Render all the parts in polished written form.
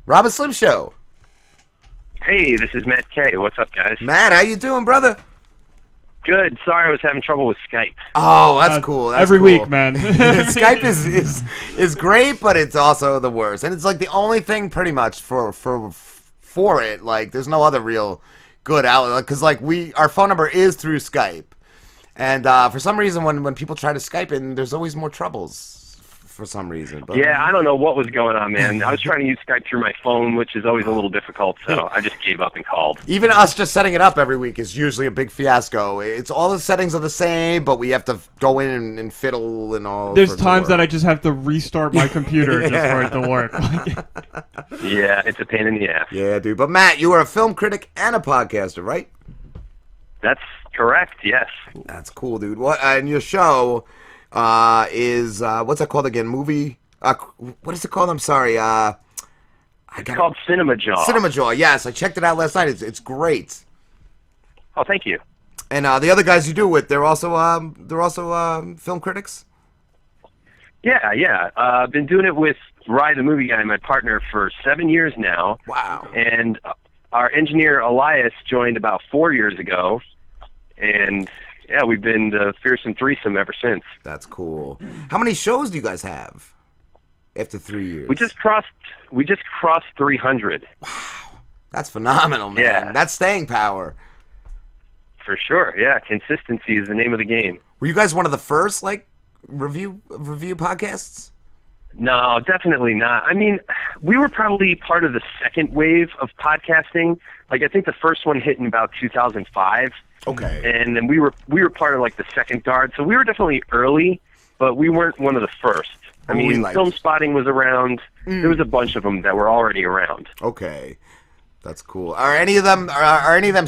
Robert Slim Show. Hey, this is Matt K. What's up, guys? Matt, how you doing, brother? Good. Sorry, I was having trouble with Skype. Oh, that's cool. That's every cool. week, man. Skype is great, but it's also the worst, and it's like the only thing pretty much for it. Like, there's no other real good outlet because like our phone number is through Skype, and for some reason when people try to Skype in, there's always more troubles. For some reason. But yeah, I don't know what was going on, man. I was trying to use Skype through my phone, which is always a little difficult, so I just gave up and called. Even us just setting it up every week is usually a big fiasco. It's all the settings are the same, but we have to go in and fiddle and all. There's times that I just have to restart my computer just for it to work. Yeah, it's a pain in the ass. Yeah, dude. But Matt, you are a film critic and a podcaster, right? That's correct, yes. That's cool, dude. What and your show is what's that called again? Movie? What is it called? I'm sorry. It's called Cinema Jaw. Cinema Jaw. Yes, I checked it out last night. It's great. Oh, thank you. And the other guys you do with, they're also film critics. Yeah. I've been doing it with Rye, the movie guy, my partner, for 7 years now. Wow. And our engineer Elias joined about 4 years ago, and yeah, we've been the fearsome threesome ever since. That's cool. How many shows do you guys have after 3 years? We just crossed 300. Wow, that's phenomenal, man. Yeah. That's staying power. For sure, yeah. Consistency is the name of the game. Were you guys one of the first review podcasts? No, definitely not. I mean, we were probably part of the second wave of podcasting. Like, I think the first one hit in about 2005. Okay. And then we were part of like the second guard, so we were definitely early, but we weren't one of the first. I mean, Film Spotting was around. There was a bunch of them that were already around. Okay, that's cool. Are any of them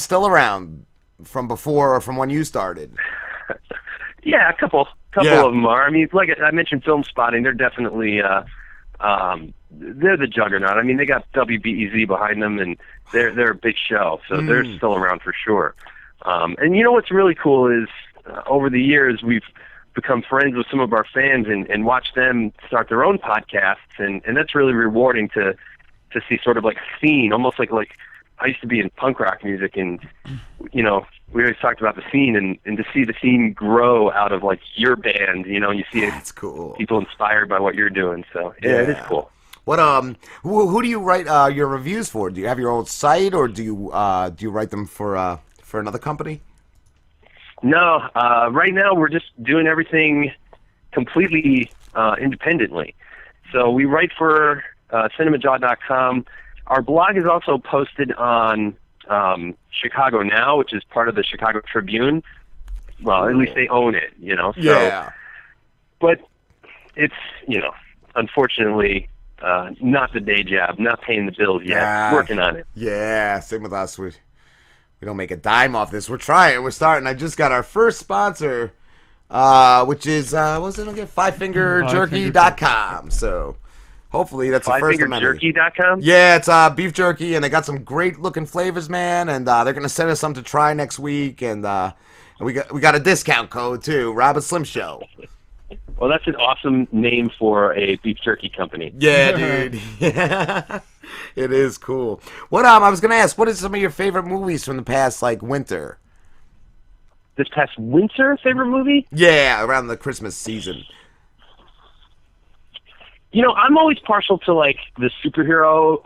still around from before or from when you started? Yeah, a couple of them are. I mean, like I mentioned, Film Spotting. They're definitely they're the juggernaut. I mean, they got WBEZ behind them, and they're a big show, so they're still around for sure. And you know what's really cool is over the years we've become friends with some of our fans and watched them start their own podcasts, and that's really rewarding to see sort of like a scene, almost like I used to be in punk rock music, and you know we always talked about the scene, and to see the scene grow out of like your band, you know, you see that's cool. People inspired by what you're doing, so yeah, it is cool. What who do you write your reviews for? Do you have your own site, or do you write them for another company? No, right now we're just doing everything completely independently. So we write for cinemajaw.com. Our blog is also posted on Chicago Now, which is part of the Chicago Tribune. Well, at least they own it, you know. So, yeah. But it's, you know, unfortunately not the day job, not paying the bills yet. Working on it. Yeah, same with us. We don't make a dime off this. We're trying. We're starting. I just got our first sponsor, which is, what's it again? FiveFingerJerky.com. So hopefully that's the first of many. FiveFingerJerky.com? Yeah, it's beef jerky, and they got some great looking flavors, man. And they're gonna send us some to try next week, and we got a discount code too. Robert Slim Show. Well, that's an awesome name for a beef jerky company. Yeah, dude. Yeah. It is cool. What I was gonna ask, what is some of your favorite movies from the past, like winter? This past winter, favorite movie? Yeah, around the Christmas season. You know, I'm always partial to like the superhero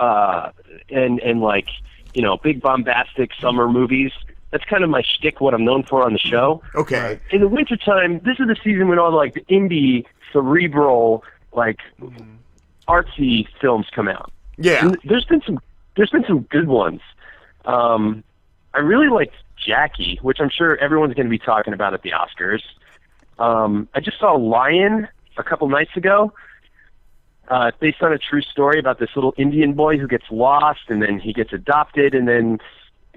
and like, you know, big bombastic summer movies. That's kind of my shtick, what I'm known for on the show. Okay. In the wintertime, this is the season when all like the indie, cerebral, like artsy films come out. Yeah. And there's been some good ones. I really liked Jackie, which I'm sure everyone's going to be talking about at the Oscars. I just saw Lion a couple nights ago. Based on a true story about this little Indian boy who gets lost, and then he gets adopted, and then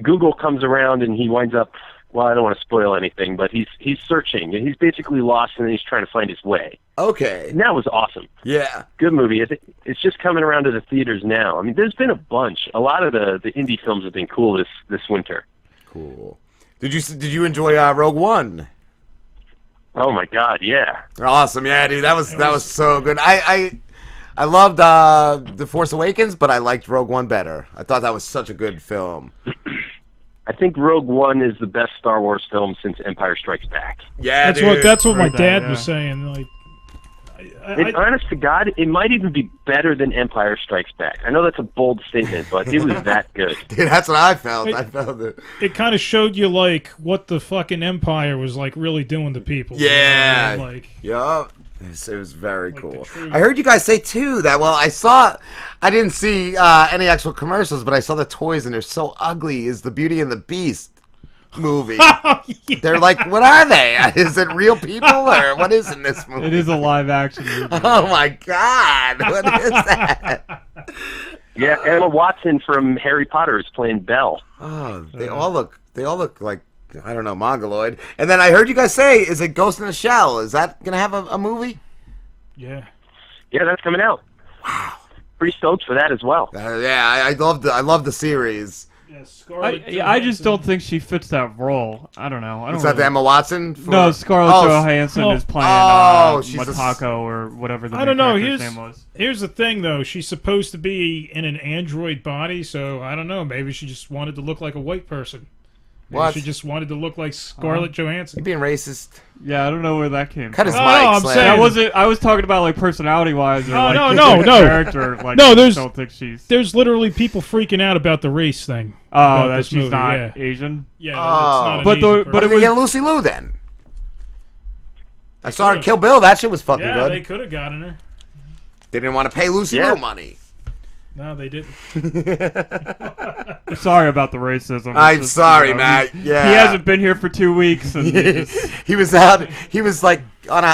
Google comes around and he winds up, well, I don't want to spoil anything, but he's searching, and he's basically lost, and then he's trying to find his way. Okay. And that was awesome. Yeah. Good movie. It's just coming around to the theaters now. I mean, there's been a bunch. A lot of the indie films have been cool this winter. Cool. Did you enjoy Rogue One? Oh my God, yeah. Awesome, yeah, dude. That was so good. I loved The Force Awakens, but I liked Rogue One better. I thought that was such a good film. I think Rogue One is the best Star Wars film since Empire Strikes Back. Yeah, That's what my Heard that, dad yeah. was saying. Like, Honest to God, it might even be better than Empire Strikes Back. I know that's a bold statement, but it was that good. Dude, that's what I felt. I felt it. it kind of showed you like what the fucking Empire was like really doing to people. Yeah. You know what I mean? Like, Yup. It was very the cool. truth. I heard you guys say too that I didn't see any actual commercials, but I saw the toys and they're so ugly. Is the Beauty and the Beast movie? Yeah. They're like, what are they? Is it real people or what is in this movie? It is a live action movie. Oh my god! What is that? Yeah, Emma Watson from Harry Potter is playing Belle. Oh, they all look like, I don't know, mongoloid. And then I heard you guys say, is it Ghost in the Shell? Is that gonna have a movie? Yeah. Yeah, that's coming out. Wow. Pretty stoked for that as well. Yeah, I love the series. Yeah, Scarlett I just Johansson. don't think she fits that role. I don't know. I don't Is that the really- Emma Watson? No, Scarlett Oh, Johansson oh, is playing she's a Matako or whatever the I don't know. main Here's character's name was. here's the thing, though. She's supposed to be in an android body, so I don't know. Maybe she just wanted to look like a white person. Maybe What? she just wanted to look like Scarlett Johansson. You being racist? Yeah, I don't know where that came Cut from. his Oh, mic. I'm Slam. saying- That wasn't. I was talking about like personality wise or Oh, like no, the no, no. character. Like, No, I there's- don't think she's. There's literally people freaking out about the race thing. Oh, about that this she's movie, not yeah. Asian. Yeah, Oh. it's not an But the- Asian but But it it person. was- get Lucy Liu then. I saw her in Kill Bill. That shit was fucking Yeah, good. they could have gotten her. They didn't want to pay Lucy Yeah. Liu money. No, they didn't. Sorry about the racism. It's I'm just, sorry, you know, Matt. Yeah. He hasn't been here for 2 weeks, and he just, He was out. He was like on a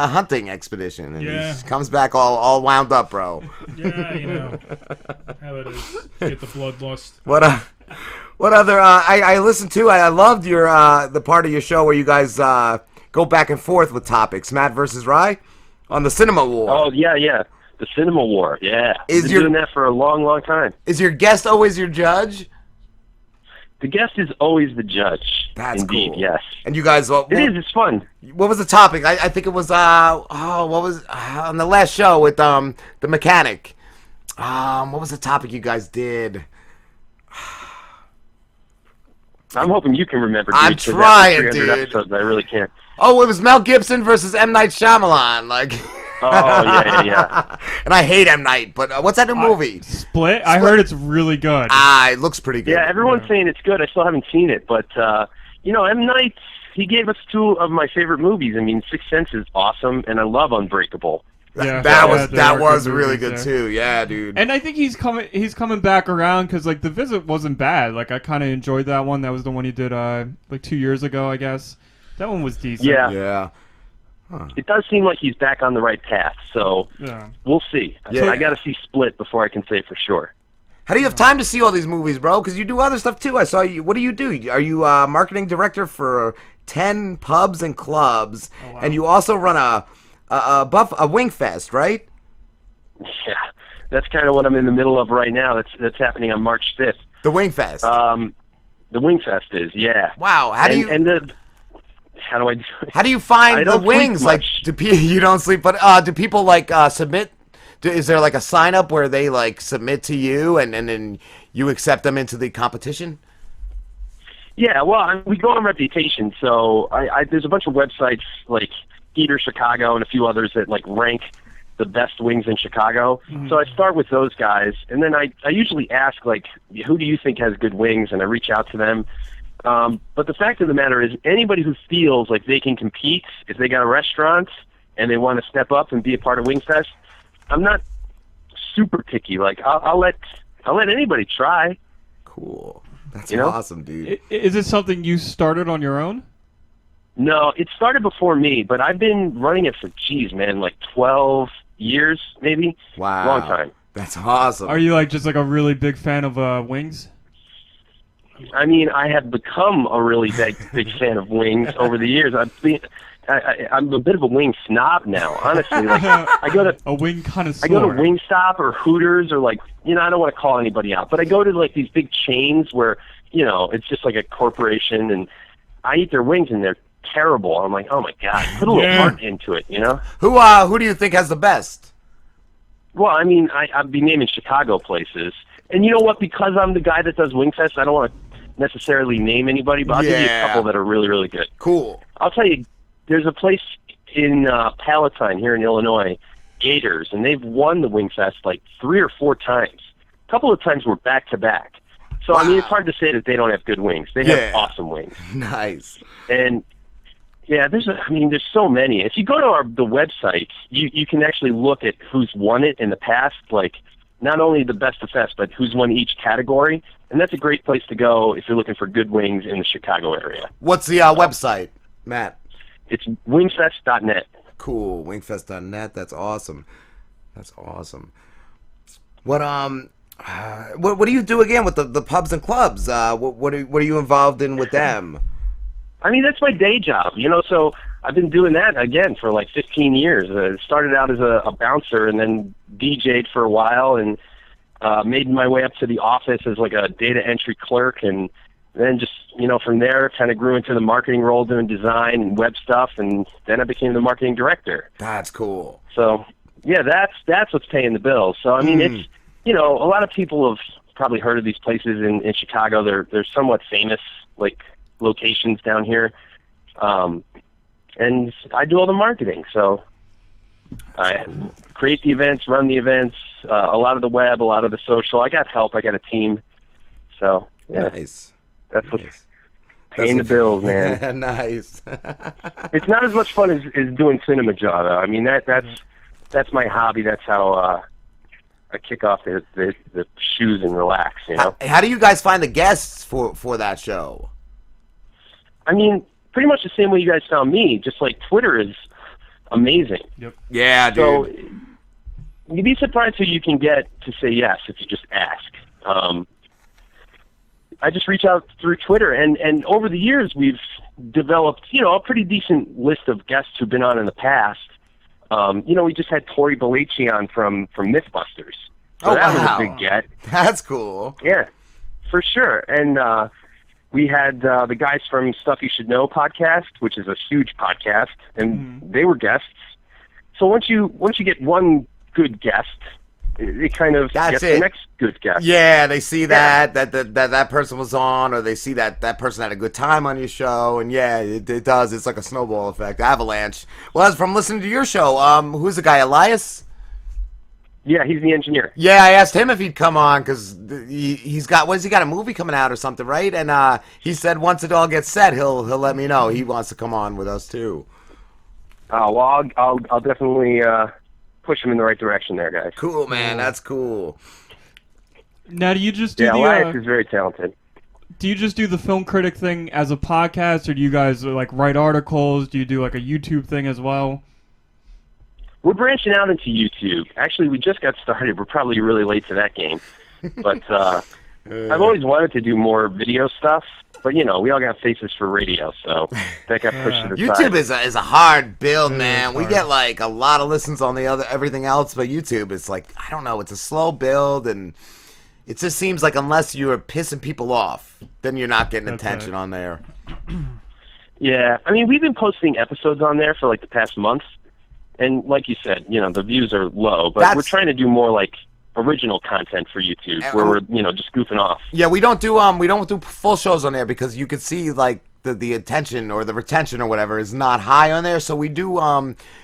hunting expedition, and Yeah. he comes back all wound up, bro. Yeah, you know how it is. Get the bloodlust. What other? I listened to. I loved your the part of your show where you guys go back and forth with topics. Matt versus Rye on the Cinema War. Oh, yeah. The Cinema War, yeah. Is Been your- doing that for a long, long time. Is your guest always your judge? The guest is always the judge. That's Indeed, cool. yes. And you guys, what It is. It's fun. was the topic? I think it was what was on the last show with the mechanic. What was the topic you guys did? I'm hoping you can remember. Dude, I'm 'cause after trying, 300 dude. Episodes, I really can't. Oh, it was Mel Gibson versus M. Night Shyamalan. Like, Oh, yeah. and I hate M. Night, but what's that new movie? Split. I heard it's really good. It looks pretty good. Yeah, everyone's saying it's good. I still haven't seen it, but M. Night, he gave us two of my favorite movies. I mean, Sixth Sense is awesome, and I love Unbreakable. Yeah, that there was are good really movies good there. too. Yeah, dude. And I think he's coming back around because like The Visit wasn't bad. Like I kind of enjoyed that one. That was the one he did like 2 years ago, I guess. That one was decent. Yeah. Yeah. It does seem like he's back on the right path, so Yeah. we'll see. Yeah. I got to see Split before I can say for sure. How do you have time to see all these movies, bro? Because you do other stuff too. I saw you. What do you do? Are you marketing director for 10 pubs and clubs, wow. and you also run a Wingfest, right? Yeah, that's kind of what I'm in the middle of right now. That's happening on March 5th. The Wingfest. The Wingfest is, yeah. Wow. How do you how do I do it? how do you find I the don't sleep wings? Like, much. you don't sleep, but do people like submit? Is there like a sign up where they like submit to you and then you accept them into the competition? Yeah, well, we go on reputation, so there's a bunch of websites like Eater Chicago and a few others that like rank the best wings in Chicago. Mm-hmm. So I start with those guys, and then I usually ask like, who do you think has good wings, and I reach out to them. But the fact of the matter is, anybody who feels like they can compete, if they got a restaurant and they want to step up and be a part of Wingfest, I'm not super picky. Like I'll let anybody try. Cool. That's You know? awesome, dude. Is it something you started on your own? No, it started before me, but I've been running it for, like 12 years, maybe. Wow. Long time. That's awesome. Are you like just like a really big fan of wings? I mean, I have become a really big fan of wings over the years. I'm a bit of a wing snob now, honestly. Like, I go to A wing connoisseur. I go to Wingstop or Hooters or like, I don't want to call anybody out, but I go to like these big chains where, it's just like a corporation, and I eat their wings and they're terrible. I'm like, oh my God, put a little Yeah. heart into it, Who do you think has the best? Well, I mean, I'd be naming Chicago places. And you know what? Because I'm the guy that does Wingfest, I don't want to necessarily name anybody, but I'll give you a couple that are really, really good. Cool. I'll tell you, there's a place in Palatine here in Illinois, Gators, and they've won the Wingfest like 3 or 4 times. A couple of times were back-to-back. So, Wow. I mean, it's hard to say that they don't have good wings. They have awesome wings. Nice. And yeah, there's so many. If you go to the website, you can actually look at who's won it in the past, like not only the best of fest, but who's won each category. And that's a great place to go if you're looking for good wings in the Chicago area. What's the website, Matt? It's wingfest.net. Cool. Wingfest.net. That's awesome. That's awesome. What do you do again with the pubs and clubs? What are you involved in with them? I mean, that's my day job, so I've been doing that, again, for like 15 years. Started out as a bouncer and then DJ'd for a while and made my way up to the office as like a data entry clerk, and then just, from there kind of grew into the marketing role doing design and web stuff, and then I became the marketing director. That's cool. So, yeah, that's what's paying the bills. So, I mean, it's, a lot of people have probably heard of these places in Chicago. They're somewhat famous, like, locations down here, and I do all the marketing, so I create the events, run the events, a lot of the web, a lot of the social. I got help, I got a team, so yeah. Nice. That's what's paying the bills, man. Nice. It's not as much fun as doing Cinema Jaw, though. I mean, that's my hobby. That's how I kick off the shoes and relax, How do you guys find the guests for that show? I mean, pretty much the same way you guys found me. Just like Twitter is amazing. Yep. Yeah, dude. So you'd be surprised who you can get to say yes if you just ask. I just reach out through Twitter, and over the years we've developed, a pretty decent list of guests who've been on in the past. We just had Tori Belleci on from Mythbusters. So that was a big get. That's cool. Yeah, for sure. And we had the guys from Stuff You Should Know podcast, which is a huge podcast, and they were guests. So once you get one good guest, it kind of gets the next good guest. Yeah, they see that person was on, or they see that person had a good time on your show, and yeah, it does. It's like a snowball effect, avalanche. Well, as from listening to your show, who's the guy, Elias? Yeah, he's the engineer. Yeah, I asked him if he'd come on because he's got a movie coming out or something, right? And he said once it all gets set, he'll let me know. He wants to come on with us too. Oh well, I'll definitely push him in the right direction there, guys. Cool, man. That's cool. Now, do you just do Elias is very talented. Do you just do the Film Critic thing as a podcast, or do you guys like write articles? Do you do like a YouTube thing as well? We're branching out into YouTube. Actually, we just got started. We're probably really late to that game. But I've always wanted to do more video stuff. But, we all got faces for radio, so that got pushed to the side. YouTube is a hard build, man. We get, like, a lot of listens on everything else, but YouTube is, like, I don't know, it's a slow build, and it just seems like unless you're pissing people off, then you're not getting attention on there. Yeah, I mean, we've been posting episodes on there for, like, the past month. And like you said, the views are low, but we're trying to do more like original content for YouTube, where we're just goofing off. Yeah, we don't do full shows on there because you can see like the attention or the retention or whatever is not high on there. So we do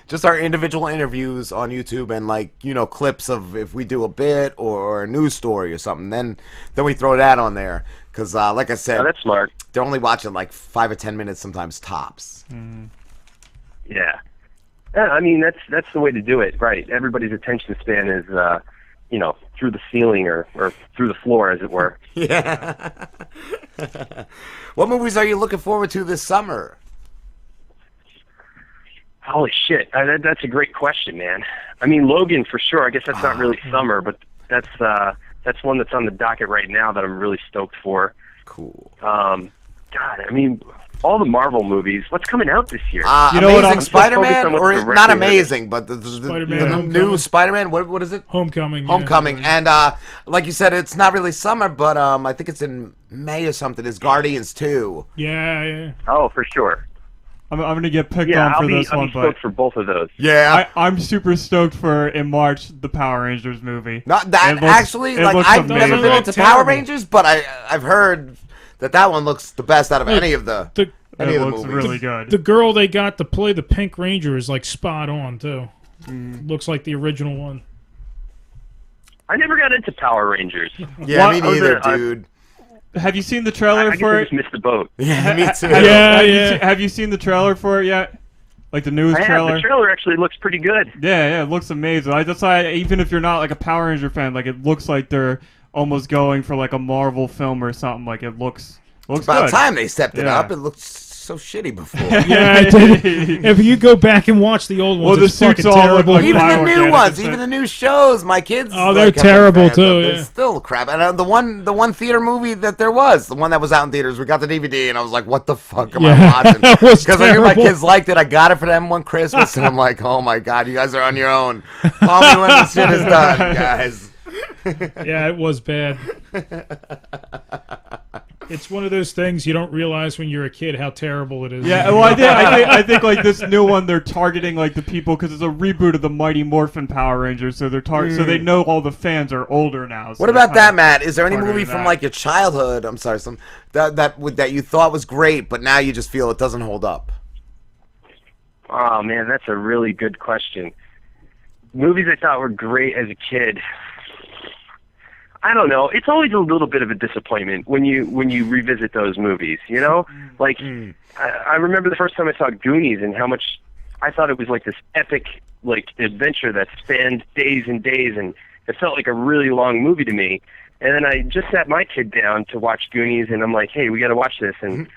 just our individual interviews on YouTube and like clips of if we do a bit or a news story or something. Then we throw that on there because like I said, that's smart. They're only watching like 5 or 10 minutes sometimes tops. Yeah. Yeah, I mean that's the way to do it, right? Everybody's attention span is, through the ceiling or through the floor, as it were. Yeah. What movies are you looking forward to this summer? Holy shit, that's a great question, man. I mean, Logan for sure. I guess that's not really summer, but that's one that's on the docket right now that I'm really stoked for. Cool. God, I mean, all the Marvel movies. What's coming out this year? Amazing Spider-Man, or not amazing, but the Spider-Man, new Spider-Man. What is it? Homecoming. Homecoming, yeah. and like you said, it's not really summer, but I think it's in May or something. Is Guardians 2? Yeah. Oh, for sure. I'm gonna get picked Yeah, on for I'll this be one, stoked but for both of those. Yeah. I'm super stoked for in March the Power Rangers movie. Not that It looks- actually. it Like looks I've never amazing. been It into looks Power terrible. Rangers, but I've heard that one looks the best out of any of the The any It of the looks movies. really good. the girl they got to play the Pink Ranger is like spot on too. Looks like the original one. I never got into Power Rangers. Yeah, What me are neither, the- dude. Have you seen the trailer I guess for I it? just missed the boat. Yeah, me too. Have you seen the trailer for it yet? Like the news I have. trailer? The trailer actually looks pretty good. Yeah, it looks amazing. I just even if you're not like a Power Ranger fan, like it looks like they're almost going for like a Marvel film or something. Like it looks About good. time they stepped it Yeah. up. It looked so shitty before. Yeah, I did. If you go back and watch the old ones, Well, the it's suits fucking all look terrible. like Even the firework new at ones, 100%. even the new shows, my kids. Oh, they're like, have been terrible, fans too, of. yeah. They're still crap. And the one theater movie that there was, the one that was out in theaters, we got the DVD, and I was like, "What the fuck am I Yeah, watching?" that was Because I knew my terrible. kids liked it. I got it for them one Christmas, and I'm like, "Oh my god, you guys are on your own. Call me when this shit is done, guys." Yeah, it was bad. It's one of those things you don't realize when you're a kid how terrible it is. Yeah, well, I think like this new one, they're targeting like the people because it's a reboot of the Mighty Morphin Power Rangers, so they're so they know all the fans are older now. So What about that, Matt? Is there any targeting movie from that. like your childhood? I'm sorry, that you thought was great, but now you just feel it doesn't hold up? Oh man, that's a really good question. Movies I thought were great as a kid. I don't know. It's always a little bit of a disappointment when you revisit those movies. You know, like I remember the first time I saw Goonies and how much I thought it was like this epic like adventure that spanned days and days, and it felt like a really long movie to me. And then I just sat my kid down to watch Goonies, and I'm like, hey, we got to watch this, and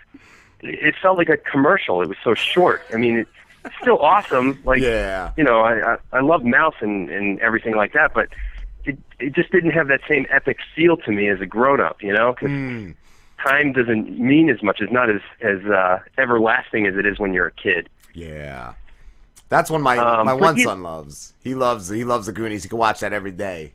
it felt like a commercial. It was so short. I mean, it's still awesome. Like, Yeah. you know, I love Mouse and everything like that, but it just didn't have that same epic feel to me as a grown-up, you know? 'Cause time doesn't mean as much. It's not as everlasting as it is when you're a kid. Yeah. That's one my but one son loves. He loves the Goonies. He can watch that every day.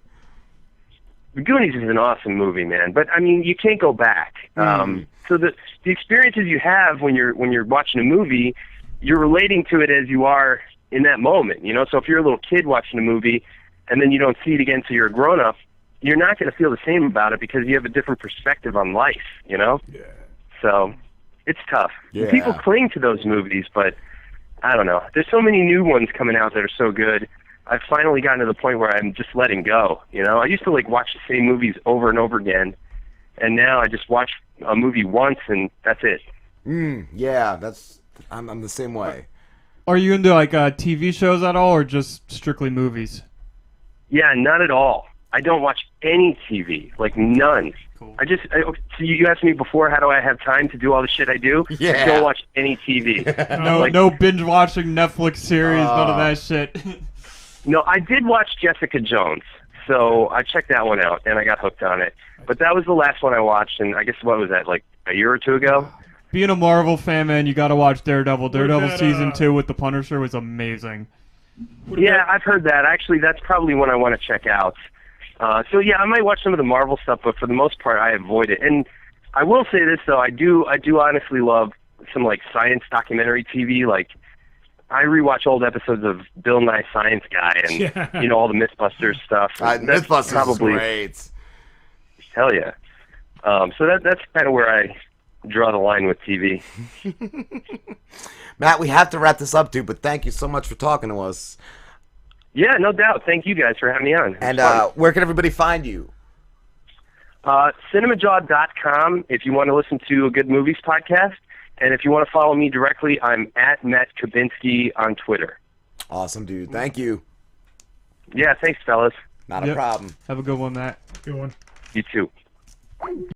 The Goonies is an awesome movie, man. But I mean, you can't go back. So the experiences you have when you're watching a movie, you're relating to it as you are in that moment. You know, so if you're a little kid watching a movie, and then you don't see it again till you're a grown up, you're not going to feel the same about it because you have a different perspective on life. You know. Yeah. So it's tough. Yeah. People cling to those movies, but I don't know. There's so many new ones coming out that are so good. I've finally gotten to the point where I'm just letting go. You know, I used to like watch the same movies over and over again, and now I just watch a movie once and that's it. Yeah, I'm the same way. Are you into like TV shows at all, or just strictly movies? Yeah, not at all. I don't watch any TV, like none. Cool. So you asked me before, how do I have time to do all the shit I do? Yeah. I don't watch any TV. No binge watching Netflix series, none of that shit. No, I did watch Jessica Jones, so I checked that one out and I got hooked on it. But that was the last one I watched, and I guess what was that, like a year or two ago? Being a Marvel fan, man, you got to watch Daredevil. Daredevil that, season 2 with the Punisher was amazing. Yeah, I've heard that. Actually, that's probably one I want to check out. So yeah, I might watch some of the Marvel stuff, but for the most part, I avoid it. And I will say this though, I do honestly love some like science documentary TV. Like I rewatch old episodes of Bill Nye Science Guy and you know all the MythBusters stuff. That's Mythbusters probably is great. Hell yeah. So that's kind of where I draw the line with TV. Matt, we have to wrap this up, dude, but thank you so much for talking to us. Yeah, no doubt. Thank you guys for having me on. And where can everybody find you? Cinemajaw.com if you want to listen to a good movies podcast. And if you want to follow me directly, I'm at Matt Kubinski on Twitter. Awesome, dude. Thank you. Yeah, thanks, fellas. Not a problem. Have a good one, Matt. Good one. You too.